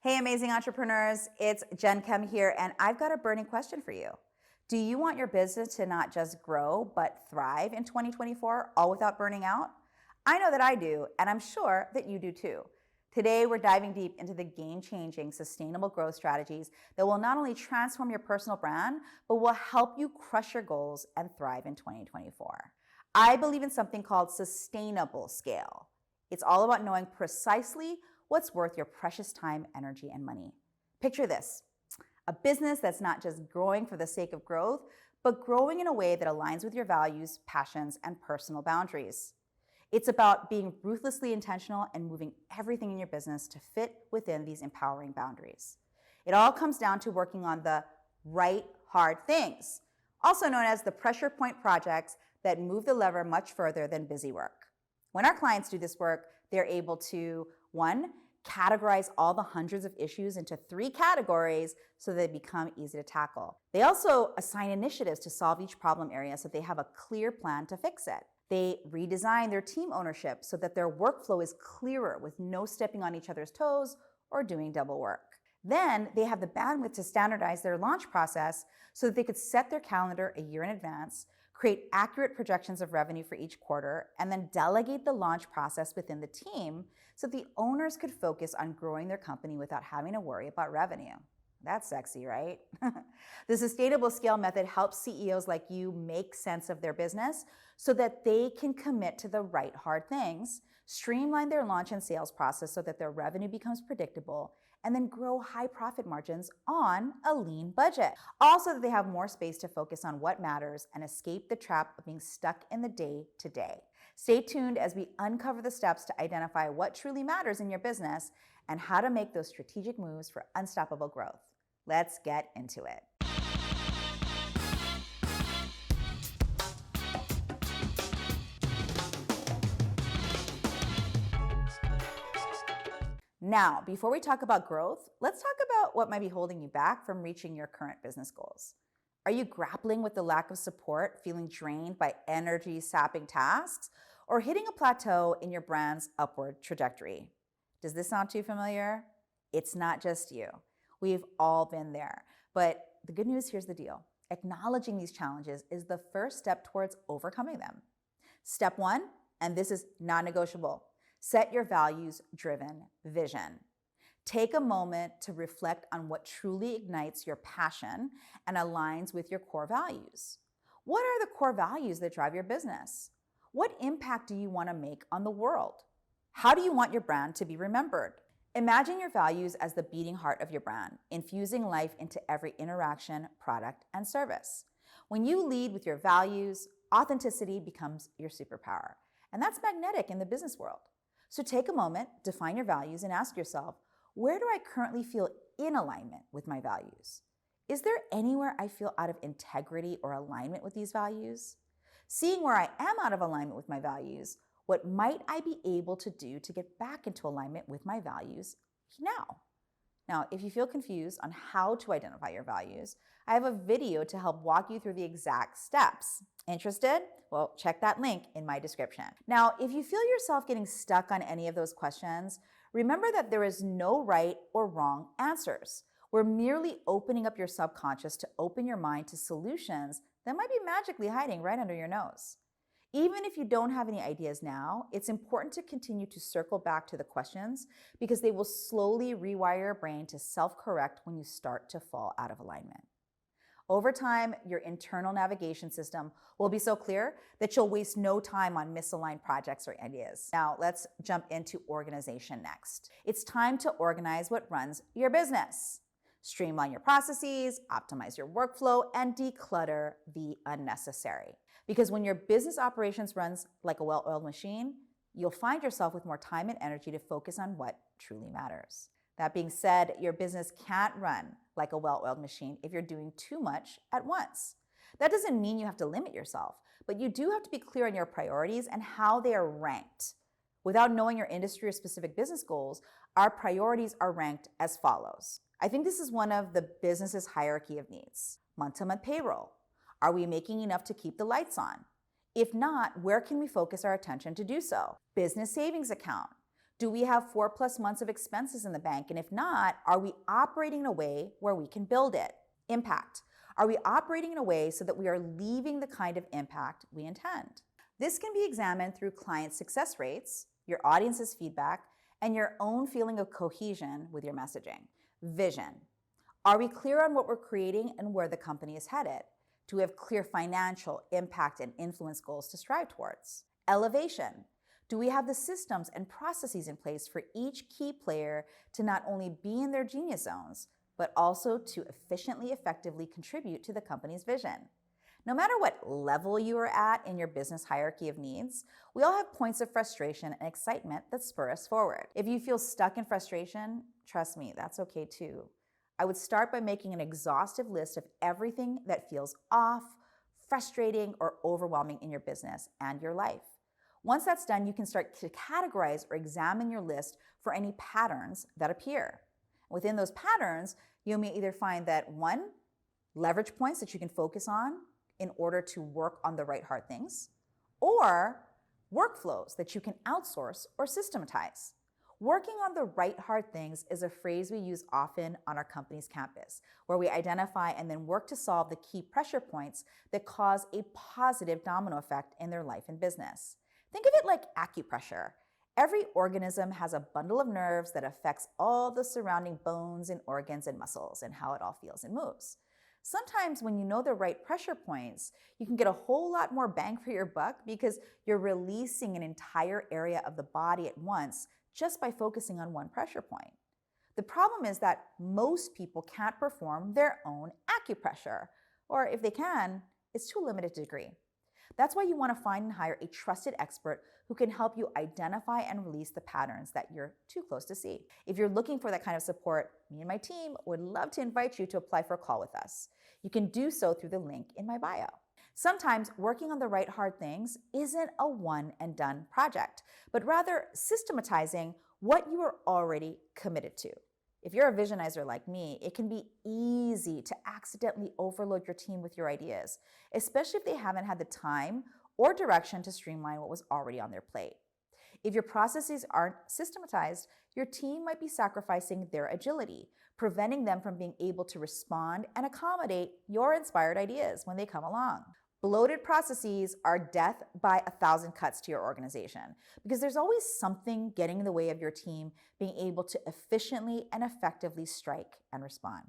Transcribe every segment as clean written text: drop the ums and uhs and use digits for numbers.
Hey, amazing entrepreneurs, it's Jen Kem here, and I've got a burning question for you. Do you want your business to not just grow, but thrive in 2024, all without burning out? I know that I do, and I'm sure that you do too. Today, we're diving deep into the game-changing, sustainable growth strategies that will not only transform your personal brand, but will help you crush your goals and thrive in 2024. I believe in something called sustainable scale. It's all about knowing precisely what's worth your precious time, energy, and money. Picture this: a business that's not just growing for the sake of growth, but growing in a way that aligns with your values, passions, and personal boundaries. It's about being ruthlessly intentional and moving everything in your business to fit within these empowering boundaries. It all comes down to working on the right hard things, also known as the pressure point projects that move the lever much further than busy work. When our clients do this work, they're able to, one, categorize all the hundreds of issues into 3 categories so they become easy to tackle. They also assign initiatives to solve each problem area so they have a clear plan to fix it. They redesign their team ownership so that their workflow is clearer with no stepping on each other's toes or doing double work. Then they have the bandwidth to standardize their launch process so that they could set their calendar a year in advance, create accurate projections of revenue for each quarter, and then delegate the launch process within the team so the owners could focus on growing their company without having to worry about revenue. That's sexy, right? The sustainable scale method helps CEOs like you make sense of their business so that they can commit to the right hard things, streamline their launch and sales process so that their revenue becomes predictable, and then grow high profit margins on a lean budget. Also, that they have more space to focus on what matters and escape the trap of being stuck in the day-to-day. Stay tuned as we uncover the steps to identify what truly matters in your business and how to make those strategic moves for unstoppable growth. Let's get into it. Now, before we talk about growth, let's talk about what might be holding you back from reaching your current business goals. Are you grappling with the lack of support, feeling drained by energy-sapping tasks, or hitting a plateau in your brand's upward trajectory? Does this sound too familiar? It's not just you. We've all been there. But the good news, here's the deal. Acknowledging these challenges is the first step towards overcoming them. Step 1, and this is non-negotiable: set your values-driven vision. Take a moment to reflect on what truly ignites your passion and aligns with your core values. What are the core values that drive your business? What impact do you want to make on the world? How do you want your brand to be remembered? Imagine your values as the beating heart of your brand, infusing life into every interaction, product, and service. When you lead with your values, authenticity becomes your superpower. And that's magnetic in the business world. So take a moment, define your values, and ask yourself, where do I currently feel in alignment with my values? Is there anywhere I feel out of integrity or alignment with these values? Seeing where I am out of alignment with my values, what might I be able to do to get back into alignment with my values now? Now, if you feel confused on how to identify your values, I have a video to help walk you through the exact steps. Interested? Well, check that link in my description. Now, if you feel yourself getting stuck on any of those questions, remember that there is no right or wrong answers. We're merely opening up your subconscious to open your mind to solutions that might be magically hiding right under your nose. Even if you don't have any ideas now, it's important to continue to circle back to the questions because they will slowly rewire your brain to self-correct when you start to fall out of alignment. Over time, your internal navigation system will be so clear that you'll waste no time on misaligned projects or ideas. Now, let's jump into organization next. It's time to organize what runs your business. Streamline your processes, optimize your workflow, and declutter the unnecessary. Because when your business operations runs like a well-oiled machine, you'll find yourself with more time and energy to focus on what truly matters. That being said, your business can't run like a well-oiled machine if you're doing too much at once. That doesn't mean you have to limit yourself, but you do have to be clear on your priorities and how they are ranked. Without knowing your industry or specific business goals, our priorities are ranked as follows. I think this is one of the business's hierarchy of needs. Month-to-month payroll. Are we making enough to keep the lights on? If not, where can we focus our attention to do so? Business savings account. Do we have 4+ months of expenses in the bank? And if not, are we operating in a way where we can build it? Impact. Are we operating in a way so that we are leaving the kind of impact we intend? This can be examined through client success rates, your audience's feedback, and your own feeling of cohesion with your messaging. Vision. Are we clear on what we're creating and where the company is headed? Do we have clear financial, impact, and influence goals to strive towards? Elevation. Do we have the systems and processes in place for each key player to not only be in their genius zones, but also to efficiently, effectively contribute to the company's vision? No matter what level you are at in your business hierarchy of needs, we all have points of frustration and excitement that spur us forward. If you feel stuck in frustration, trust me, that's okay too. I would start by making an exhaustive list of everything that feels off, frustrating, or overwhelming in your business and your life. Once that's done, you can start to categorize or examine your list for any patterns that appear. Within those patterns, you may either find that 1, leverage points that you can focus on in order to work on the right hard things, or workflows that you can outsource or systematize. Working on the right hard things is a phrase we use often on our company's campus, where we identify and then work to solve the key pressure points that cause a positive domino effect in their life and business. Think of it like acupressure. Every organism has a bundle of nerves that affects all the surrounding bones and organs and muscles and how it all feels and moves. Sometimes when you know the right pressure points, you can get a whole lot more bang for your buck because you're releasing an entire area of the body at once just by focusing on one pressure point. The problem is that most people can't perform their own acupressure, or if they can, it's to a limited degree. That's why you want to find and hire a trusted expert who can help you identify and release the patterns that you're too close to see. If you're looking for that kind of support, me and my team would love to invite you to apply for a call with us. You can do so through the link in my bio. Sometimes working on the right hard things isn't a one and done project, but rather systematizing what you are already committed to. If you're a visionizer like me, it can be easy to accidentally overload your team with your ideas, especially if they haven't had the time or direction to streamline what was already on their plate. If your processes aren't systematized, your team might be sacrificing their agility, preventing them from being able to respond and accommodate your inspired ideas when they come along. Bloated processes are death by 1,000 cuts to your organization because there's always something getting in the way of your team being able to efficiently and effectively strike and respond.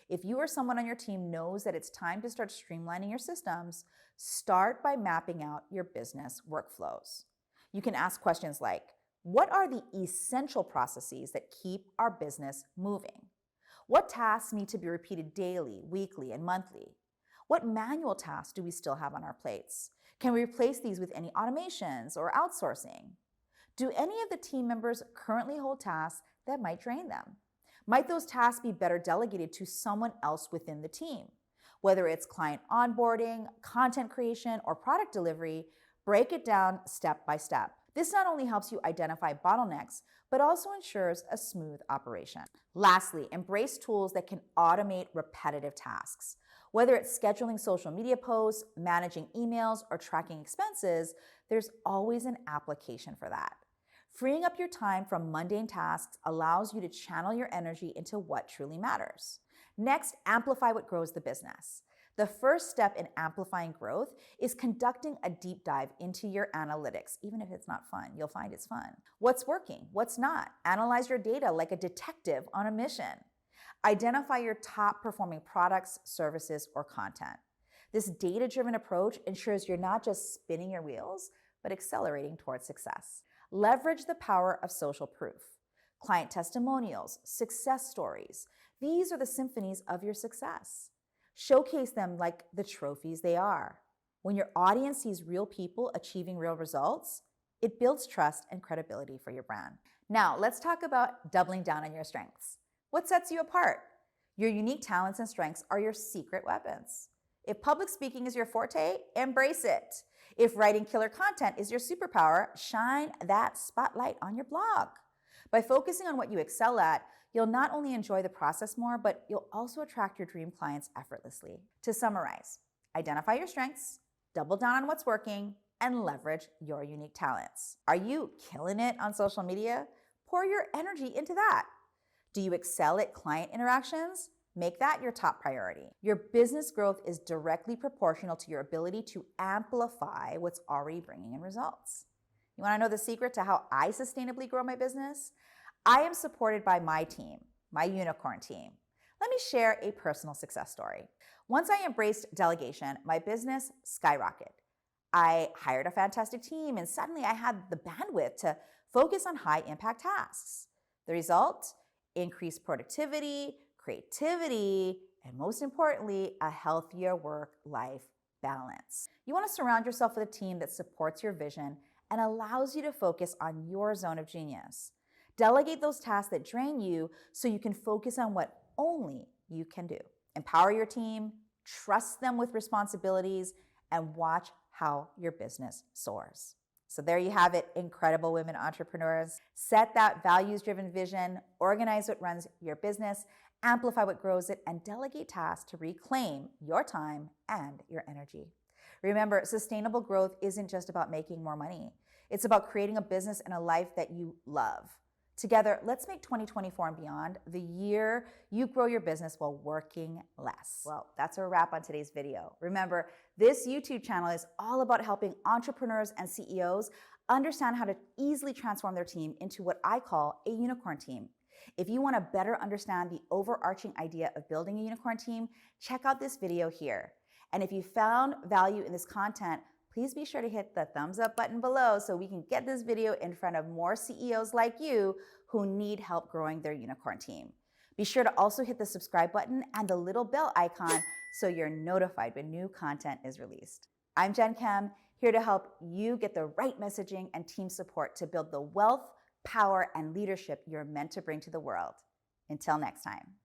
If you or someone on your team knows that it's time to start streamlining your systems, start by mapping out your business workflows. You can ask questions like, what are the essential processes that keep our business moving? What tasks need to be repeated daily, weekly, and monthly? What manual tasks do we still have on our plates? Can we replace these with any automations or outsourcing? Do any of the team members currently hold tasks that might drain them? Might those tasks be better delegated to someone else within the team? Whether it's client onboarding, content creation, or product delivery, break it down step by step. This not only helps you identify bottlenecks, but also ensures a smooth operation. Lastly, embrace tools that can automate repetitive tasks. Whether it's scheduling social media posts, managing emails, or tracking expenses, there's always an application for that. Freeing up your time from mundane tasks allows you to channel your energy into what truly matters. Next, amplify what grows the business. The first step in amplifying growth is conducting a deep dive into your analytics. Even if it's not fun, you'll find it's fun. What's working? What's not? Analyze your data like a detective on a mission. Identify your top performing products, services, or content. This data-driven approach ensures you're not just spinning your wheels, but accelerating towards success. Leverage the power of social proof. Client testimonials, success stories. These are the symphonies of your success. Showcase them like the trophies they are. When your audience sees real people achieving real results, it builds trust and credibility for your brand. Now, let's talk about doubling down on your strengths. What sets you apart? Your unique talents and strengths are your secret weapons. If public speaking is your forte, embrace it. If writing killer content is your superpower, shine that spotlight on your blog. By focusing on what you excel at, you'll not only enjoy the process more, but you'll also attract your dream clients effortlessly. To summarize, identify your strengths, double down on what's working, and leverage your unique talents. Are you killing it on social media? Pour your energy into that. Do you excel at client interactions? Make that your top priority. Your business growth is directly proportional to your ability to amplify what's already bringing in results. You want to know the secret to how I sustainably grow my business? I am supported by my team, my unicorn team. Let me share a personal success story. Once I embraced delegation, my business skyrocketed. I hired a fantastic team, and suddenly I had the bandwidth to focus on high impact tasks. The result? Increased productivity, creativity, and most importantly, a healthier work-life balance. You want to surround yourself with a team that supports your vision and allows you to focus on your zone of genius. Delegate those tasks that drain you so you can focus on what only you can do. Empower your team, trust them with responsibilities, and watch how your business soars. So there you have it, incredible women entrepreneurs. Set that values-driven vision, organize what runs your business, amplify what grows it, and delegate tasks to reclaim your time and your energy. Remember, sustainable growth isn't just about making more money. It's about creating a business and a life that you love. Together, let's make 2024 and beyond the year you grow your business while working less. Well, that's a wrap on today's video. Remember, this YouTube channel is all about helping entrepreneurs and CEOs understand how to easily transform their team into what I call a unicorn team. If you want to better understand the overarching idea of building a unicorn team, check out this video here. And if you found value in this content, please be sure to hit the thumbs up button below so we can get this video in front of more CEOs like you who need help growing their unicorn team. Be sure to also hit the subscribe button and the little bell icon so you're notified when new content is released. I'm Jen Kem, here to help you get the right messaging and team support to build the wealth, power, and leadership you're meant to bring to the world. Until next time.